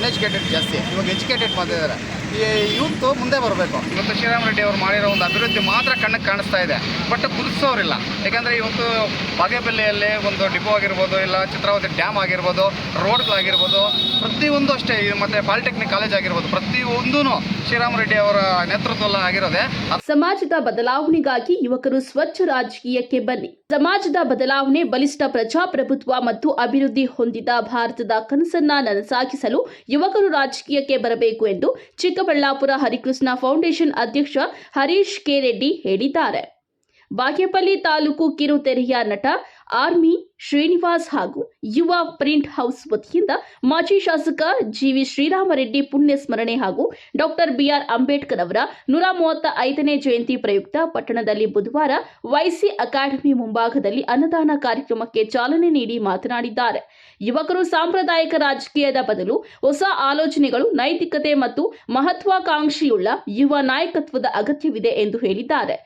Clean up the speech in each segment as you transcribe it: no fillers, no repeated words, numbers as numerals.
Uneducated ಜಾಸ್ತಿ, ಇವಾಗ educated ಮಾಡಿದ್ದಾರೆ. ಈ ಯೂತ್ ಮುಂದೆ ಬರಬೇಕು. ಇವತ್ತು ಶ್ರೀರಾಮ್ ರೆಡ್ಡಿ ಅವರು ಮಾಡಿರೋ ಒಂದು ಅಭಿವೃದ್ಧಿ ಮಾತ್ರ ಕಣ್ಣಿಗೆ ಕಾಣಿಸ್ತಾ ಇದೆ, ಬಟ್ ಗುರುತಿಸೋರಿಲ್ಲ. ಯಾಕಂದರೆ ಇವತ್ತು ಬಾಗೇಪಲ್ಲಿಯಲ್ಲಿ ಒಂದು ಡಿಪೋ ಆಗಿರ್ಬೋದು, ಇಲ್ಲ ಚಿತ್ರಾವತಿ ಡ್ಯಾಮ್ ಆಗಿರ್ಬೋದು, ರೋಡ್ಗಳಾಗಿರ್ಬೋದು, ಪ್ರತಿಯೊಂದು ಅಷ್ಟೇ. ಮತ್ತು ಪಾಲಿಟೆಕ್ನಿಕ್ ಕಾಲೇಜ್ ಆಗಿರ್ಬೋದು, ಪ್ರತಿಯೊಂದೂ ಶ್ರೀರಾಮ್ ರೆಡ್ಡಿ ಅವರ ನೇತೃತ್ವದಲ್ಲಿ ಆಗಿರೋದೆ. ಸಮಾಜದ ಬದಲಾವಣೆಗಾಗಿ ಯುವಕರು ಸ್ವಚ್ಛ ರಾಜಕೀಯಕ್ಕೆ ಬನ್ನಿ. ಸಮಾಜದ ಬದಲಾವಣೆ, ಬಲಿಷ್ಠ ಪ್ರಜಾಪ್ರಭುತ್ವ ಮತ್ತು ಅಭಿವೃದ್ಧಿ ಹೊಂದಿದ ಭಾರತದ ಕನಸನ್ನ ನನಸಾಗಿಸಲು ಯುವಕರು ರಾಜಕೀಯಕ್ಕೆ ಬರಬೇಕು ಎಂದು ಚಿಕ್ಕಬಳ್ಳಾಪುರ ಹರಿಕೃಷ್ಣ ಫೌಂಡೇಶನ್ ಅಧ್ಯಕ್ಷ ಹರೀಶ್ ಕೆ ರೆಡ್ಡಿ ಹೇಳಿದ್ದಾರೆ. ಬಾಗೇಪಲ್ಲಿ ತಾಲೂಕು ಕಿರುತೆರೆಯ ನಟ ಆರ್ಮಿ ಶ್ರೀನಿವಾಸ್ ಹಾಗೂ ಯುವ ಪ್ರಿಂಟ್ ಹೌಸ್ ವತಿಯಿಂದ ಮಾಜಿ ಶಾಸಕ ಜಿವಿ ಶ್ರೀರಾಮರೆಡ್ಡಿ ಪುಣ್ಯ ಸ್ಮರಣೆ ಹಾಗೂ ಡಾಕ್ಟರ್ ಬಿಆರ್ ಅಂಬೇಡ್ಕರ್ ಅವರ 135ನೇ ಜಯಂತಿ ಪ್ರಯುಕ್ತ ಪಟ್ಟಣದಲ್ಲಿ ಬುಧವಾರ ವೈಸಿ ಅಕಾಡೆಮಿ ಮುಂಭಾಗದಲ್ಲಿ ಅನ್ನದಾನ ಕಾರ್ಯಕ್ರಮಕ್ಕೆ ಚಾಲನೆ ನೀಡಿ ಮಾತನಾಡಿದ್ದಾರೆ. ಯುವಕರು ಸಾಂಪ್ರದಾಯಿಕ ರಾಜಕೀಯದ ಬದಲು ಹೊಸ ಆಲೋಚನೆಗಳು, ನೈತಿಕತೆ ಮತ್ತು ಮಹತ್ವಾಕಾಂಕ್ಷೆಯುಳ್ಳ ಯುವ ನಾಯಕತ್ವದ ಅಗತ್ಯವಿದೆ ಎಂದು ಹೇಳಿದ್ದಾರೆ.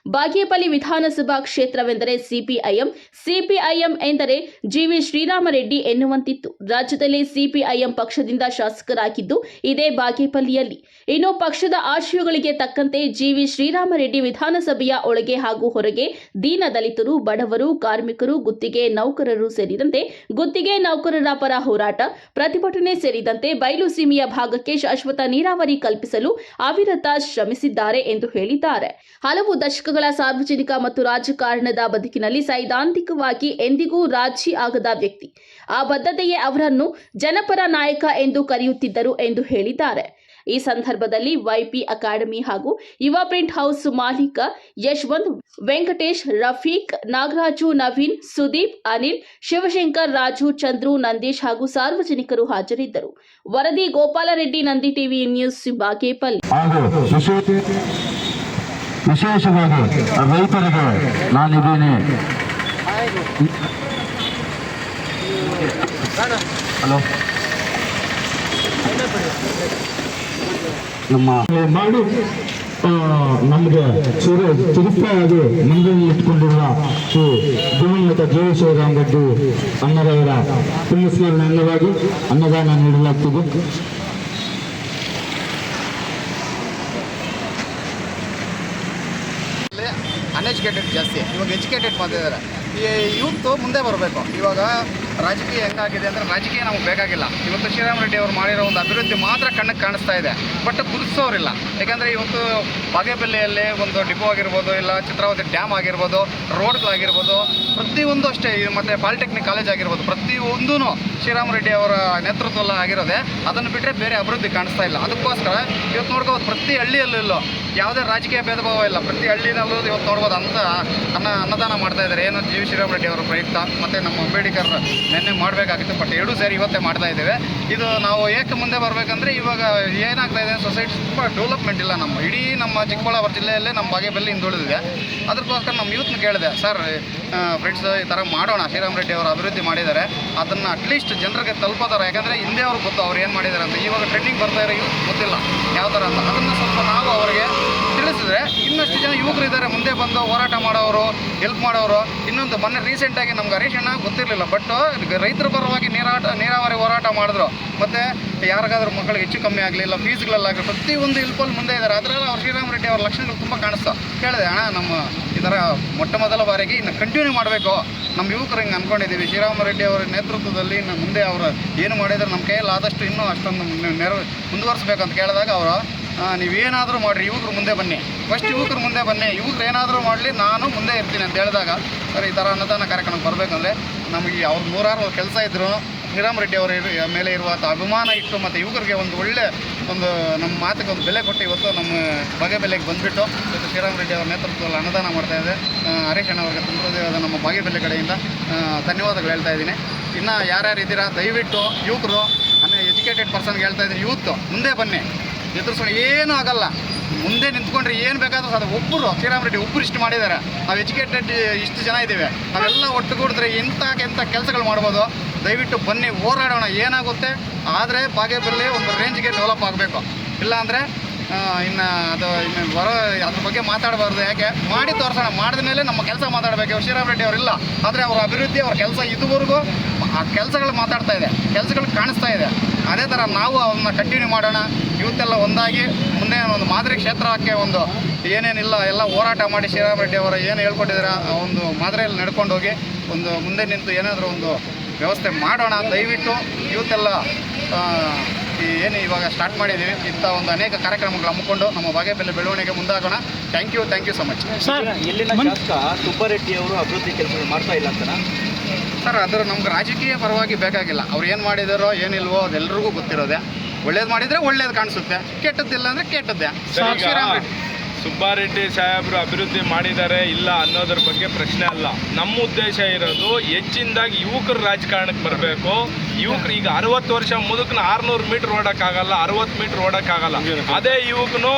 ಬಾಗೇಪಲ್ಲಿ ವಿಧಾನಸಭಾ ಕ್ಷೇತ್ರವೆಂದರೆ ಸಿಪಿಐಎಂ ಎಂದರೆ ಜಿವಿ ಶ್ರೀರಾಮರೆಡ್ಡಿ ಎನ್ನುವಂತಿತ್ತು. ರಾಜ್ಯದಲ್ಲಿ ಸಿಪಿಐಎಂ ಪಕ್ಷದಿಂದ ಶಾಸಕರಾಗಿದ್ದು ಇದೇ ಬಾಗೇಪಲ್ಲಿಯಲ್ಲಿ. ಇನ್ನು ಪಕ್ಷದ ಆಶಯಗಳಿಗೆ ತಕ್ಕಂತೆ ಜಿವಿ ಶ್ರೀರಾಮರೆಡ್ಡಿ ವಿಧಾನಸಭೆಯ ಒಳಗೆ ಹಾಗೂ ಹೊರಗೆ ದೀನ ದಲಿತರು, ಬಡವರು, ಕಾರ್ಮಿಕರು, ಗುತ್ತಿಗೆ ನೌಕರರು ಸೇರಿದಂತೆ ಗುತ್ತಿಗೆ ನೌಕರರ ಪರ ಹೋರಾಟ, ಪ್ರತಿಭಟನೆ ಸೇರಿದಂತೆ ಬಯಲು ಸೀಮೆಯ ಭಾಗಕ್ಕೆ ಶಾಶ್ವತ ನೀರಾವರಿ ಕಲ್ಪಿಸಲು ಅವಿರತ ಶ್ರಮಿಸಿದ್ದಾರೆ ಎಂದು ಹೇಳಿದ್ದಾರೆ. ಹಲವು ದಶಕಗಳ ಸಾರ್ವಜನಿಕ ಮತ್ತು ರಾಜಕಾರಣದ ಬದುಕಿನಲ್ಲಿ ಸೈದ್ಧಾಂತಿಕವಾಗಿ ಎಂದಿಗೂ ರಾಜಿ ಆಗದ ವ್ಯಕ್ತಿ. ಆ ಬದ್ಧತೆಯೇ ಅವರನ್ನು ಜನಪರ ನಾಯಕ ಎಂದು ಕರೆಯುತ್ತಿದ್ದರು ಎಂದು ಹೇಳಿದ್ದಾರೆ. ಈ ಸಂದರ್ಭದಲ್ಲಿ ವೈಪಿ ಅಕಾಡೆಮಿ ಹಾಗೂ ಯುವ ಪ್ರಿಂಟ್ ಹೌಸ್ ಮಾಲೀಕ ಯಶವಂತ್, ವೆಂಕಟೇಶ್, ರಫೀಕ್, ನಾಗರಾಜು, ನವೀನ್, ಸುದೀಪ್, ಅನಿಲ್, ಶಿವಶಂಕರ್, ರಾಜು, ಚಂದ್ರು, ನಂದೀಶ್ ಹಾಗೂ ಸಾರ್ವಜನಿಕರು ಹಾಜರಿದ್ದರು. ವರದಿ ಗೋಪಾಲರೆಡ್ಡಿ, ನಂದಿ ಟಿವಿ ನ್ಯೂಸ್, ಬಾಗೇಪಲ್ಲಿ. ವಿಶೇಷವಾಗಿ ರೈತರಿಗೆ ನಾನಿದ್ದೀನಿ. ಹಲೋ, ನಮ್ಮ ಮಾಡಿ ನಮಗೆ ಚಿಕಿತ್ಸೆಯಾಗಿ ಮಂದಿರಲ್ಲಿ ಇಟ್ಕೊಂಡಿರುವ ಶ್ರೀ ದಿವಂಗತ ಜಿವಿ ಶ್ರೀರಾಮ್ ರೆಡ್ಡಿ ಅಣ್ಣರವರ ಪುಣ್ಯಸ್ಮರಣೆ ಅಂಗವಾಗಿ ಅನ್ನದಾನ ನೀಡಲಾಗ್ತಿದೆ. ಅನ್ಎಜುಕೇಟೆಡ್ ಜಾಸ್ತಿ, ಇವಾಗ ಎಜುಕೇಟೆಡ್ ಮಾಡಿದ್ದಾರೆ. ಈ ಯೂತ್ ಮುಂದೆ ಬರಬೇಕು. ಇವಾಗ ರಾಜಕೀಯ ಹೆಂಗಾಗಿದೆ ಅಂದರೆ ರಾಜಕೀಯ ನಮಗೆ ಬೇಕಾಗಿಲ್ಲ. ಇವತ್ತು ಶ್ರೀರಾಮ್ ರೆಡ್ಡಿ ಅವರು ಮಾಡಿರೋ ಒಂದು ಅಭಿವೃದ್ಧಿ ಮಾತ್ರ ಕಣ್ಣಿಗೆ ಕಾಣಿಸ್ತಾ ಇದೆ, ಬಟ್ ಗುರುತಿಸೋರಿಲ್ಲ. ಯಾಕಂದರೆ ಇವತ್ತು ಬಾಗೇಪಲ್ಲಿಯಲ್ಲಿ ಒಂದು ಡಿಪೋ ಆಗಿರ್ಬೋದು, ಇಲ್ಲ ಚಿತ್ರಾವತಿ ಡ್ಯಾಮ್ ಆಗಿರ್ಬೋದು, ರೋಡ್ಗಳಾಗಿರ್ಬೋದು, ಪ್ರತಿಯೊಂದು ಅಷ್ಟೇ. ಮತ್ತು ಪಾಲಿಟೆಕ್ನಿಕ್ ಕಾಲೇಜ್ ಆಗಿರ್ಬೋದು, ಪ್ರತಿಯೊಂದೂ ಶ್ರೀರಾಮ್ ರೆಡ್ಡಿ ಅವರ ನೇತೃತ್ವದಲ್ಲಿ ಆಗಿರೋದೆ. ಅದನ್ನು ಬಿಟ್ಟರೆ ಬೇರೆ ಅಭಿವೃದ್ಧಿ ಕಾಣಿಸ್ತಾ ಇಲ್ಲ. ಅದಕ್ಕೋಸ್ಕರ ಇವತ್ತು ನೋಡ್ಬೋದು, ಪ್ರತಿ ಹಳ್ಳಿಯಲ್ಲೂ ಯಾವುದೇ ರಾಜಕೀಯ ಭೇದ ಭಾವ ಇಲ್ಲ. ಪ್ರತಿ ಹಳ್ಳಿನಲ್ಲೂ ಇವತ್ತು ನೋಡ್ಬೋದು ಅನ್ನದಾನ ಮಾಡ್ತಾ ಇದ್ದಾರೆ. ಏನು ಜಿವಿ ಶ್ರೀರಾಮ್ ರೆಡ್ಡಿ ಅವರ ಪ್ರಯುಕ್ತ, ಮತ್ತು ನಮ್ಮ ಅಂಬೇಡ್ಕರ್ ನೆನ್ನೆ ಮಾಡಬೇಕಾಗಿತ್ತು, ಬಟ್ ಎರಡೂ ಸೇರಿ ಇವತ್ತೇ ಮಾಡ್ತಾ ಇದ್ದೇವೆ. ಇದು ನಾವು ಏಕೆ ಮುಂದೆ ಬರಬೇಕಂದ್ರೆ ಇವಾಗ ಏನಾಗ್ತಾ ಇದೆ, ಸೊಸೈಟಿ ತುಂಬ ಡೆವಲಪ್ಮೆಂಟ್ ಇಲ್ಲ. ಇಡೀ ನಮ್ಮ ಚಿಕ್ಕಬಳ್ಳಾಪುರ ಜಿಲ್ಲೆಯಲ್ಲೇ ನಮ್ಮ ಬಾಗೇಪಲ್ಲಿ ಹಿಂದುಳಿದಿದೆ. ಅದಕ್ಕೋಸ್ಕರ ನಮ್ಮ ಯೂತ್ನ ಕೇಳಿದೆ, ಸರ್ ಫ್ರೆಂಡ್ಸ್ ಈ ಥರ ಮಾಡೋಣ, ಶ್ರೀರಾಮ್ ರೆಡ್ಡಿ ಅವರು ಅಭಿವೃದ್ಧಿ ಮಾಡಿದ್ದಾರೆ, ಅದನ್ನು ಅಟ್ಲೀಸ್ಟ್ ಜನರಿಗೆ ತಲುಪೋದಾರ. ಯಾಕಂದರೆ ಹಿಂದೆ ಅವ್ರಿಗೆ ಗೊತ್ತು ಅವ್ರು ಏನು ಮಾಡಿದ್ದಾರೆ ಅಂತ. ಇವಾಗ ಟ್ರೆಂಡಿಂಗ್ ಬರ್ತಾ ಇರೋ ಯೂತ್ ಗೊತ್ತಿಲ್ಲ ಯಾವ ಥರ ಅಂತ. ಅದನ್ನು ಸ್ವಲ್ಪ ನಾವು ಅವರಿಗೆ ತಿಳಿಸಿದ್ರೆ ಇನ್ನಷ್ಟು ಜನ ಯುವಕರು ಇದ್ದಾರೆ ಮುಂದೆ ಬಂದು ಹೋರಾಟ ಮಾಡೋರು, ಹೆಲ್ಪ್ ಮಾಡೋರು. ಇನ್ನೊಂದು ಮೊನ್ನೆ ರೀಸೆಂಟಾಗಿ ನಮ್ಗೆ ಹರೀಶ್ ಅಣ್ಣ ಗೊತ್ತಿರಲಿಲ್ಲ, ಬಟ್ ರೈತರ ಪರವಾಗಿ ನೀರಾವರಿ ಹೋರಾಟ ಮಾಡಿದ್ರು. ಮತ್ತು ಯಾರಿಗಾದ್ರೂ ಮಕ್ಕಳಿಗೆ ಹೆಚ್ಚು ಕಮ್ಮಿ ಆಗಲಿಲ್ಲ, ಫೀಸ್ಗಳಲ್ಲಾಗಲಿ ಪ್ರತಿಯೊಂದು ಹೆಲ್ಪಲ್ಲಿ ಮುಂದೆ ಇದ್ದಾರೆ. ಅದರಲ್ಲಿ ಅವ್ರು ಶ್ರೀರಾಮ್ ರೆಡ್ಡಿ ಅವ್ರ ಲಕ್ಷಣಗಳು ತುಂಬ ಕಾಣಿಸ್ತಾ. ಕೇಳಿದೆ, ಅಣ್ಣ ನಮ್ಮ ಈ ಥರ ಮೊಟ್ಟ ಮೊದಲ ಬಾರಿಗೆ ಇನ್ನು ಕಂಟಿನ್ಯೂ ಮಾಡಬೇಕು, ನಮ್ಮ ಯುವಕರು ಹಿಂಗೆ ಅಂದ್ಕೊಂಡಿದ್ದೀವಿ. ಶ್ರೀರಾಮ್ ರೆಡ್ಡಿ ಅವರ ನೇತೃತ್ವದಲ್ಲಿ ಇನ್ನು ಮುಂದೆ ಅವರು ಏನು ಮಾಡಿದರೆ ನಮ್ಮ ಕೈಯಲ್ಲಿ ಆದಷ್ಟು ಇನ್ನೂ ಅಷ್ಟೊಂದು ಮುಂದುವರಿಸ್ಬೇಕಂತ ಕೇಳಿದಾಗ ಅವರು, ನೀವೇನಾದರೂ ಮಾಡಿರಿ, ಯುವಕರು ಮುಂದೆ ಬನ್ನಿ, ಫಸ್ಟ್ ಯುವಕರು ಮುಂದೆ ಬನ್ನಿ, ಯುವಕರು ಏನಾದರೂ ಮಾಡಲಿ, ನಾನು ಮುಂದೆ ಇರ್ತೀನಿ ಅಂತ ಹೇಳಿದಾಗ, ಸರ್ ಈ ಥರ ಅನ್ನದಾನ ಕಾರ್ಯಕ್ರಮಕ್ಕೆ ಬರಬೇಕಂದ್ರೆ ನಮಗೆ ಅವ್ರು ನೂರಾರು ಕೆಲಸ ಇದ್ದರು, ಶ್ರೀರಾಮ್ ರೆಡ್ಡಿ ಅವರ ಮೇಲೆ ಇರುವಂಥ ಅಭಿಮಾನ ಇಟ್ಟು ಮತ್ತು ಯುವಕರಿಗೆ ಒಂದು ಒಳ್ಳೆ ನಮ್ಮ ಮಾತಿಗೆ ಒಂದು ಬೆಲೆ ಕೊಟ್ಟು ಇವತ್ತು ನಮ್ಮ ಬಾಗೇಪಲ್ಲಿಗೆ ಬಂದುಬಿಟ್ಟು ಇವತ್ತು ಶ್ರೀರಾಮ್ ರೆಡ್ಡಿ ಅವರ ನೇತೃತ್ವದಲ್ಲಿ ಅನ್ನದಾನ ಮಾಡ್ತಾಯಿದೆ. ಹರೀಶ್ ಅಣ್ಣ ಅವರಿಗೆ ತುಂಬ ನಮ್ಮ ಬಾಗೇಪಲ್ಲಿ ಕಡೆಯಿಂದ ಧನ್ಯವಾದಗಳು ಹೇಳ್ತಾ ಇದ್ದೀನಿ. ಇನ್ನು ಯಾರ್ಯಾರು ಇದ್ದೀರಾ ದಯವಿಟ್ಟು ಯುವಕರು, ಎಜುಕೇಟೆಡ್ ಪರ್ಸನ್ಗೆ ಹೇಳ್ತಾ ಇದ್ದೀನಿ, ಯೂತ್ ಮುಂದೆ ಬನ್ನಿ, ಎದುರಿಸೋಣ, ಏನೂ ಆಗಲ್ಲ. ಮುಂದೆ ನಿಂತ್ಕೊಂಡ್ರೆ ಏನು ಬೇಕಾದರೂ ಅದು ಒಬ್ಬರು ಶ್ರೀರಾಮ್ ರೆಡ್ಡಿ ಒಬ್ಬರು ಇಷ್ಟು ಮಾಡಿದ್ದಾರೆ. ನಾವು ಎಜುಕೇಟೆಡ್ ಇಷ್ಟು ಜನ ಇದ್ದೀವಿ, ನಾವೆಲ್ಲ ಒಟ್ಟುಗೂಡಿದ್ರೆ ಎಂಥ ಕೆಲಸಗಳು ಮಾಡ್ಬೋದು. ದಯವಿಟ್ಟು ಬನ್ನಿ, ಹೋರಾಡೋಣ, ಏನಾಗುತ್ತೆ. ಆದರೆ ಬಾಗೇಪಲ್ಲಿ ಒಂದು ರೇಂಜ್ಗೆ ಡೆವಲಪ್ ಆಗಬೇಕು. ಇಲ್ಲಾಂದರೆ ಇನ್ನು ಅದ್ರ ಬಗ್ಗೆ ಮಾತಾಡಬಾರ್ದು. ಯಾಕೆ ಮಾಡಿ ತೋರಿಸೋಣ, ಮಾಡಿದ ಮೇಲೆ ನಮ್ಮ ಕೆಲಸ ಮಾತಾಡಬೇಕು. ಶ್ರೀರಾಮ್ ರೆಡ್ಡಿ ಅವರಿಲ್ಲ, ಆದರೆ ಅವರ ಅಭಿವೃದ್ಧಿ, ಅವರ ಕೆಲಸ ಇದುವರೆಗೂ ಆ ಕೆಲಸಗಳು ಮಾತಾಡ್ತಾ ಇದೆ, ಕೆಲಸಗಳು ಕಾಣಿಸ್ತಾ ಇದೆ. ಅದೇ ಥರ ನಾವು ಅವನ್ನ ಕಂಟಿನ್ಯೂ ಮಾಡೋಣ. ಯೂತೆಲ್ಲ ಒಂದಾಗಿ ಮುಂದೆ ಒಂದು ಮಾದರಿ ಕ್ಷೇತ್ರಕ್ಕೆ ಒಂದು ಏನೇನಿಲ್ಲ ಎಲ್ಲ ಹೋರಾಟ ಮಾಡಿ ಶ್ರೀರಾಮ್ ರೆಡ್ಡಿ ಅವರು ಏನು ಹೇಳ್ಕೊಟ್ಟಿದ್ದಾರೆ ಆ ಒಂದು ಮಾದರಿಯಲ್ಲಿ ನಡ್ಕೊಂಡು ಹೋಗಿ ಒಂದು ಮುಂದೆ ನಿಂತು ಏನಾದರೂ ಒಂದು ವ್ಯವಸ್ಥೆ ಮಾಡೋಣ. ದಯವಿಟ್ಟು ಯೂತೆಲ್ಲ ಏನು ಇವಾಗ ಸ್ಟಾರ್ಟ್ ಮಾಡಿದ್ದೀವಿ, ಇಂಥ ಒಂದು ಅನೇಕ ಕಾರ್ಯಕ್ರಮಗಳು ಹಮ್ಮಿಕೊಂಡು ನಮ್ಮ ಬಾಗೇಪಲ್ಲಿ ಬೆಳವಣಿಗೆ ಮುಂದಾಗೋಣ. Thank you so much. ಇಲ್ಲಿನ ಶಾಸಕ ಸುಬ್ಬಾರೆಡ್ಡಿ ಅವರು ಅಭಿವೃದ್ಧಿ ಕೆಲಸಗಳು ಮಾಡ್ತಾ ಇಲ್ಲ ಅಂತಾನ ಸರ್? ಅದು ನಮ್ಗೆ ರಾಜಕೀಯ ಪರವಾಗಿ ಬೇಕಾಗಿಲ್ಲ. ಅವ್ರು ಏನು ಮಾಡಿದಾರೋ ಏನಿಲ್ವೋ ಅದೆಲ್ಲರಿಗೂ ಗೊತ್ತಿರೋದೆ. ಒಳ್ಳೇದು ಮಾಡಿದರೆ ಒಳ್ಳೇದು ಕಾಣಿಸುತ್ತೆ, ಕೆಟ್ಟದ್ದಿಲ್ಲ ಅಂದರೆ ಕೆಟ್ಟದ್ದೇ. ಶ್ರೀರಾಮ್ ರೆಡ್ಡಿ ಸುಬ್ಬಾರೆಡ್ಡಿ ಸಾಹೇಬರು ಅಭಿವೃದ್ಧಿ ಮಾಡಿದ್ದಾರೆ ಇಲ್ಲ ಅನ್ನೋದ್ರ ಬಗ್ಗೆ ಪ್ರಶ್ನೆ ಅಲ್ಲ. ನಮ್ಮ ಉದ್ದೇಶ ಇರೋದು ಹೆಚ್ಚಿನದಾಗಿ ಯುವಕರು ರಾಜಕಾರಣಕ್ಕೆ ಬರಬೇಕು. ಯುವಕರು ಈಗ 60 ವರ್ಷ ಮುದುಕನ 600 ಮೀಟರ್ ಓಡೋಕ್ಕಾಗಲ್ಲ, 60 ಮೀಟರ್ ಓಡೋಕ್ಕಾಗಲ್ಲ. ಅದೇ ಯುವಕನು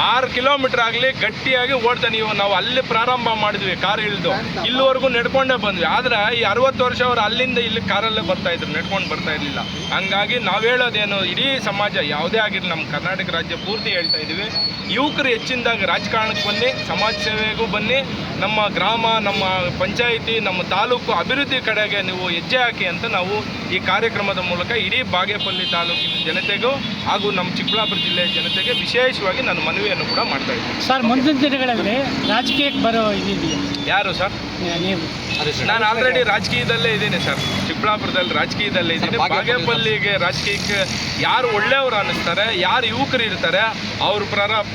6 ಕಿಲೋಮೀಟರ್ ಆಗಲಿ ಗಟ್ಟಿಯಾಗಿ ಓಡ್ತಾನೆ. ಇವಾಗ ನಾವು ಅಲ್ಲಿ ಪ್ರಾರಂಭ ಮಾಡಿದ್ವಿ, ಕಾರ್ ಇಳಿದು ಇಲ್ಲಿವರೆಗೂ ನಡ್ಕೊಂಡೇ ಬಂದ್ವಿ. ಆದರೆ ಈ 60 ವರ್ಷ ಅವರು ಅಲ್ಲಿಂದ ಇಲ್ಲಿ ಕಾರಲ್ಲೇ ಬರ್ತಾ ಇದ್ರು, ನಡ್ಕೊಂಡು ಬರ್ತಾ ಇರಲಿಲ್ಲ. ಹಂಗಾಗಿ ನಾವು ಹೇಳೋದೇನು, ಇಡೀ ಸಮಾಜ ಯಾವುದೇ ಆಗಿರಲಿ, ನಮ್ಮ ಕರ್ನಾಟಕ ರಾಜ್ಯ ಪೂರ್ತಿ ಹೇಳ್ತಾ ಇದ್ದೀವಿ, ಯುವಕರು ಹೆಚ್ಚಿನದಾಗಿ ರಾಜಕಾರಣಕ್ಕೆ ಬನ್ನಿ, ಸಮಾಜ ಸೇವೆಗೂ ಬನ್ನಿ. ನಮ್ಮ ಗ್ರಾಮ, ನಮ್ಮ ಪಂಚಾಯಿತಿ, ನಮ್ಮ ತಾಲೂಕು ಅಭಿವೃದ್ಧಿ ಕಡೆಗೆ ನೀವು ಹೆಜ್ಜೆ ಹಾಕಿ ಅಂತ ನಾವು ಈ ಕಾರ್ಯಕ್ರಮದ ಮೂಲಕ ಇಡೀ ಬಾಗೇಪಲ್ಲಿ ತಾಲೂಕಿನ ಜನತೆಗೂ ಹಾಗೂ ನಮ್ಮ ಚಿಕ್ಕಬಳ್ಳಾಪುರ ಜಿಲ್ಲೆಯ ಜನತೆಗೆ ವಿಶೇಷವಾಗಿ ನಾನು ಮನವಿಯನ್ನು ಕೂಡ ಮಾಡ್ತಾ ಇದ್ದೀನಿ. ಸರ್, ಮುಂದಿನ ದಿನಗಳಲ್ಲಿ ರಾಜಕೀಯಕ್ಕೆ ಬರೋ ಇದೆಯಾ? ಯಾರು ಸರ್? ನೀವು? ನಾನು ಆಲ್ರೆಡಿ ರಾಜಕೀಯದಲ್ಲೇ ಇದ್ದೀನಿ ಸರ್, ಚಿಕ್ಕಬಳ್ಳಾಪುರದಲ್ಲಿ ರಾಜಕೀಯದಲ್ಲೇ ಇದ್ದೀನಿ. ಬಾಗೇಪಲ್ಲಿಗೆ ರಾಜಕೀಯಕ್ಕೆ ಯಾರು ಒಳ್ಳೆಯವರು ಅನ್ನಿಸ್ತಾರೆ, ಯಾರು ಯುವಕರು ಇರ್ತಾರೆ, ಅವ್ರ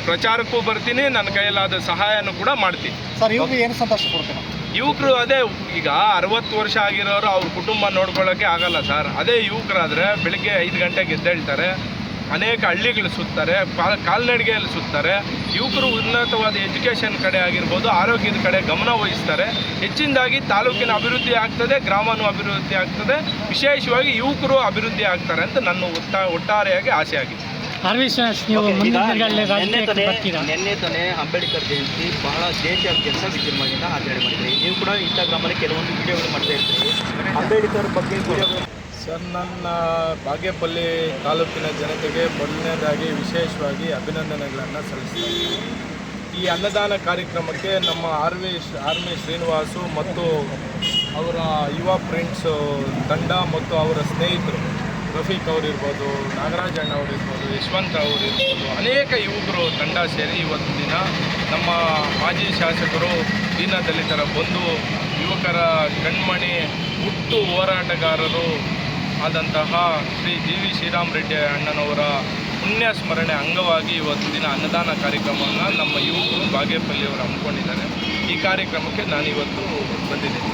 ಪ್ರಚಾರಕ್ಕೂ ಬರ್ತೀನಿ, ನನ್ನ ಕೈಯಲ್ಲಾದ ಸಹಾಯನೂ ಕೂಡ ಮಾಡ್ತೀನಿ. ಸರ್, ಇವಾಗ ಏನು ಸಂತೋಷ ಕೊಡ್ತೀನಿ? ಯುವಕರು ಅದೇ ಈಗ 60 ವರ್ಷ ಆಗಿರೋರು ಅವ್ರ ಕುಟುಂಬ ನೋಡ್ಕೊಳ್ಳೋಕ್ಕೆ ಆಗಲ್ಲ ಸರ್. ಅದೇ ಯುವಕರಾದರೆ ಬೆಳಿಗ್ಗೆ 5 ಗಂಟೆಗೆ ಎದ್ದೇಳ್ತಾರೆ, ಅನೇಕ ಹಳ್ಳಿಗಳು ಸುತ್ತಾರೆ, ಕಾಲ್ನಡಿಗೆಯಲ್ಲಿ ಸುತ್ತಾರೆ. ಯುವಕರು ಉನ್ನತವಾದ ಎಜುಕೇಷನ್ ಕಡೆ ಆಗಿರ್ಬೋದು, ಆರೋಗ್ಯದ ಕಡೆ ಗಮನ ವಹಿಸ್ತಾರೆ. ಹೆಚ್ಚಿನದಾಗಿ ತಾಲೂಕಿನ ಅಭಿವೃದ್ಧಿ ಆಗ್ತದೆ, ಗ್ರಾಮನೂ ಅಭಿವೃದ್ಧಿ ಆಗ್ತದೆ. ವಿಶೇಷವಾಗಿ ಯುವಕರು ಅಭಿವೃದ್ಧಿ ಆಗ್ತಾರೆ ಅಂತ ನನ್ನ ಒಟ್ಟಾರೆಯಾಗಿ ಆಸೆ ಆಗಿದೆ. ನೀವು ಮುಂದಿನ ದಿನಗಳಲ್ಲಿ ರಾಜಕೀಯಕ್ಕೆ ಬರ್ತೀರಾ? ನಿನ್ನೆ ತಾನೇ ಅಂಬೇಡ್ಕರ್ ಜಯಂತಿ ಬಹಳ ದೇಶಾದ್ಯಂತ ವಿಜೃಂಭಣೆಯಿಂದ ಆಚರಣೆ ಮಾಡಿದ್ರಿ. ನೀವು ಕೂಡ ಇನ್ಸ್ಟಾಗ್ರಾಮಲ್ಲಿ ಕೆಲವೊಂದು ವಿಡಿಯೋಗಳು ಮಾಡ್ತಾ ಇರ್ತೀರಿ, ಅಂಬೇಡ್ಕರ್ ಬಗ್ಗೆ ವಿಡಿಯೋಗಳು. ಸರ್, ನನ್ನ ಬಾಗೇಪಲ್ಲಿ ತಾಲೂಕಿನ ಜನತೆಗೆ ಮೊದಲನೇದಾಗಿ ವಿಶೇಷವಾಗಿ ಅಭಿನಂದನೆಗಳನ್ನು ಸಲ್ಲಿಸ್ತೀನಿ. ಈ ಅನ್ನದಾನ ಕಾರ್ಯಕ್ರಮಕ್ಕೆ ನಮ್ಮ ಆರ್ಮಿ ಶ್ರೀನಿವಾಸು ಮತ್ತು ಅವರ ಯುವ ಫ್ರೆಂಡ್ಸ್ ತಂಡ ಮತ್ತು ಅವರ ಸ್ನೇಹಿತರು ರಫೀಕ್ ಅವರಿರ್ಬೋದು, ನಾಗರಾಜ್ ಅಣ್ಣ ಅವರಿರ್ಬೋದು, ಯಶವಂತ್ ಅವರಿರ್ಬೋದು, ಅನೇಕ ಯುವಕರು ತಂಡ ಸೇರಿ ಇವತ್ತು ದಿನ ನಮ್ಮ ಮಾಜಿ ಶಾಸಕರು, ದೀನದಲಿತರ ಬಂಧು, ಯುವಕರ ಕಣ್ಮಣಿ, ಹುಟ್ಟು ಹೋರಾಟಗಾರರು ಆದಂತಹ ಶ್ರೀ ಶ್ರೀರಾಮ್ ರೆಡ್ಡಿ ಅಣ್ಣನವರ ಪುಣ್ಯ ಸ್ಮರಣೆ ಅಂಗವಾಗಿ ಇವತ್ತು ದಿನ ಅನ್ನದಾನ ಕಾರ್ಯಕ್ರಮವನ್ನು ನಮ್ಮ ಯುವಕರು ಬಾಗೇಪಲ್ಲಿಯವರು ಹಮ್ಮಿಕೊಂಡಿದ್ದಾರೆ. ಈ ಕಾರ್ಯಕ್ರಮಕ್ಕೆ ನಾನಿವತ್ತು ಬಂದಿದ್ದೀನಿ.